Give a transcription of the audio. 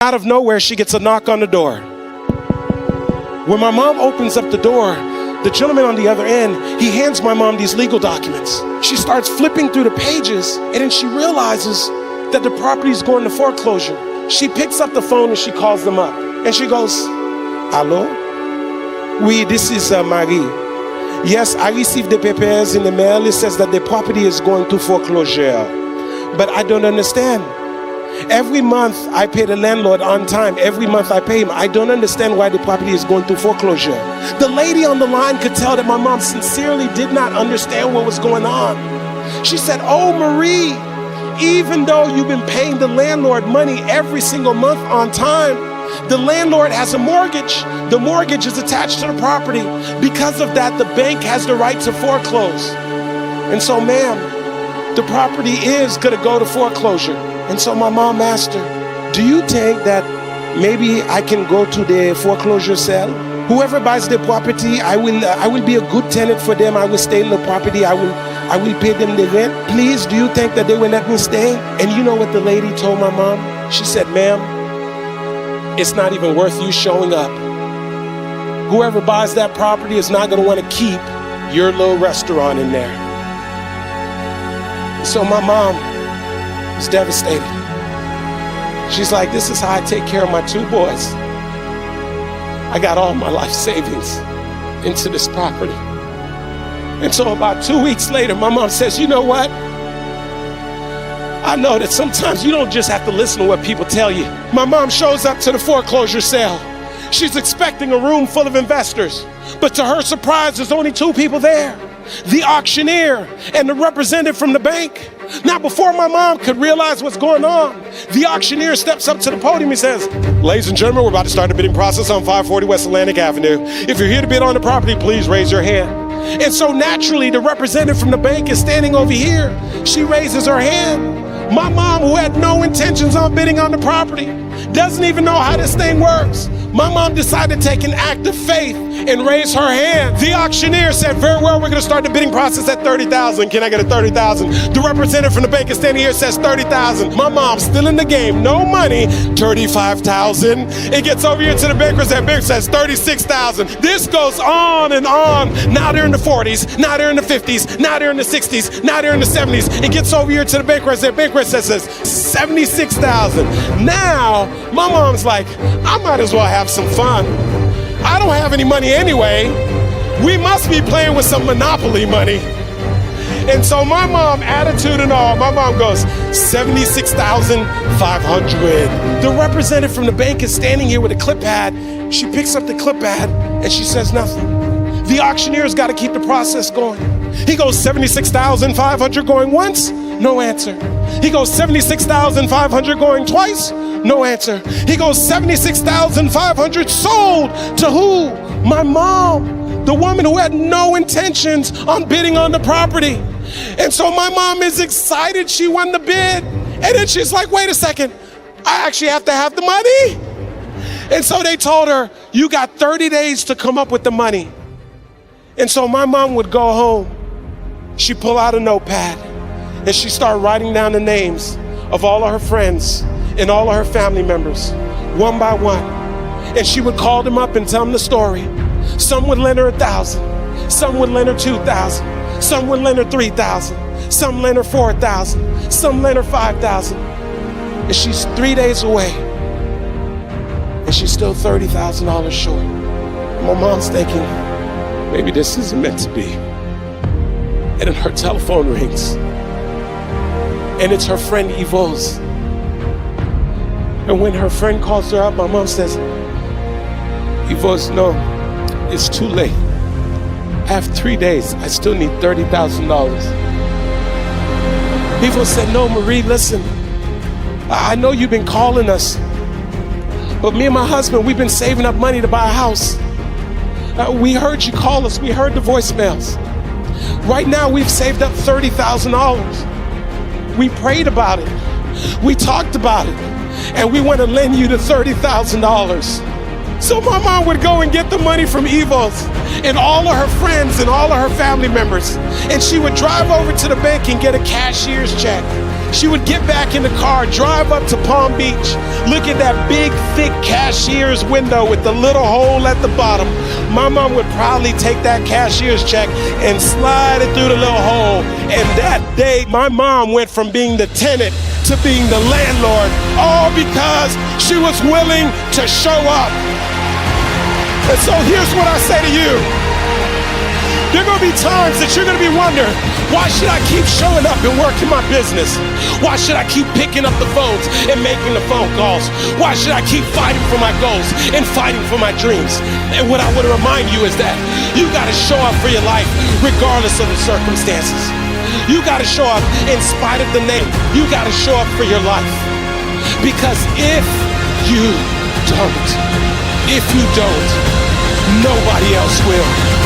Out of nowhere, she gets a knock on the door. When my mom opens up the door, the gentleman on the other end, he hands my mom these legal documents. She starts flipping through the pages, and then she realizes that the property is going to foreclosure. She picks up the phone and she calls them up. And she goes, "Hello? Oui, this is Marie. Yes, I received the papers in the mail. It says that the property is going to foreclosure. But I don't understand. Every month I pay the landlord on time. Every month I pay him. I don't understand why the property is going to foreclosure." The lady on the line could tell that my mom sincerely did not understand what was going on. She said, "Oh, Marie, even though you've been paying the landlord money every single month on time, the landlord has a mortgage. The mortgage is attached to the property. Because of that, the bank has the right to foreclose. And so, ma'am, the property is going to go to foreclosure." And so my mom asked her, "Do you think that maybe I can go to the foreclosure sale? Whoever buys the property, I will be a good tenant for them. I will stay in the property. I will pay them the rent. Please, do you think that they will let me stay?" And you know what the lady told my mom? She said, "Ma'am, it's not even worth you showing up. Whoever buys that property is not going to want to keep your little restaurant in there." So my mom was devastated. She's like, "This is how I take care of my two boys. I got all my life savings into this property." And so about 2 weeks later, my mom says, "You know what? I know that sometimes you don't just have to listen to what people tell you." My mom shows up to the foreclosure sale. She's expecting a room full of investors, but to her surprise, there's only two people there: the auctioneer and the representative from the bank. Now, before my mom could realize what's going on, the auctioneer steps up to the podium and says, "Ladies and gentlemen, we're about to start the bidding process on 540 West Atlantic Avenue. If you're here to bid on the property, please raise your hand." And so naturally, the representative from the bank is standing over here. She raises her hand. My mom, who had no intentions on bidding on the property, doesn't even know how this thing works. My mom decided to take an act of faith and raise her hand. The auctioneer said, "Very well, we're going to start the bidding process at 30,000. Can I get a 30,000? The representative from the bank is standing here, says 30,000. My mom's still in the game. No money. 35,000. It gets over here to the banker, and banker says 36,000. This goes on and on. Now they're in the 40s. Now they're in the 50s. Now they're in the 60s. Now they're in the 70s. It gets over here to the banker, and banker says 76,000. Now my mom's like, "I might as well have some fun. I don't have any money anyway. We must be playing with some Monopoly money." And so my mom, attitude and all, my mom goes, 76,500. The representative from the bank is standing here with a clip pad. She picks up the clip pad and she says nothing. The auctioneer's got to keep the process going. He goes 76,500 going once, no answer. He goes 76,500 going twice, no answer. He goes 76,500 sold to who? My mom, the woman who had no intentions on bidding on the property. And so my mom is excited she won the bid. And then she's like, "Wait a second, I actually have to have the money." And so they told her, "You got 30 days to come up with the money." And so my mom would go home. She'd pull out a notepad and she'd start writing down the names of all of her friends and all of her family members, one by one. And she would call them up and tell them the story. Some would lend her 1,000. Some would lend her 2,000. Some would lend her 3,000. Some lend her 4,000. Some lend her 5,000. And she's 3 days away. And she's still $30,000 short. My mom's thinking, maybe this isn't meant to be. And then her telephone rings. And it's her friend Yvonne's. And when her friend calls her up, my mom says, "Yvonne, no, it's too late. I have 3 days. I still need $30,000. Yvonne said, "No, Marie, listen. I know you've been calling us. But me and my husband, we've been saving up money to buy a house. We heard you call us. We heard the voicemails. Right now, we've saved up $30,000. We prayed about it. We talked about it. And we want to lend you the $30,000. So my mom would go and get the money from Evo's and all of her friends and all of her family members. And she would drive over to the bank and get a cashier's check. She would get back in the car, drive up to Palm Beach, look at that big, thick cashier's window with the little hole at the bottom. My mom would probably take that cashier's check and slide it through the little hole. And that day, my mom went from being the tenant to being the landlord, all because she was willing to show up. And so here's what I say to you. There are gonna be times that you're gonna be wondering, why should I keep showing up and working my business? Why should I keep picking up the phones and making the phone calls? Why should I keep fighting for my goals and fighting for my dreams? And what I want to remind you is that you gotta show up for your life regardless of the circumstances. You gotta show up in spite of the name. You gotta show up for your life. Because if you don't, nobody else will.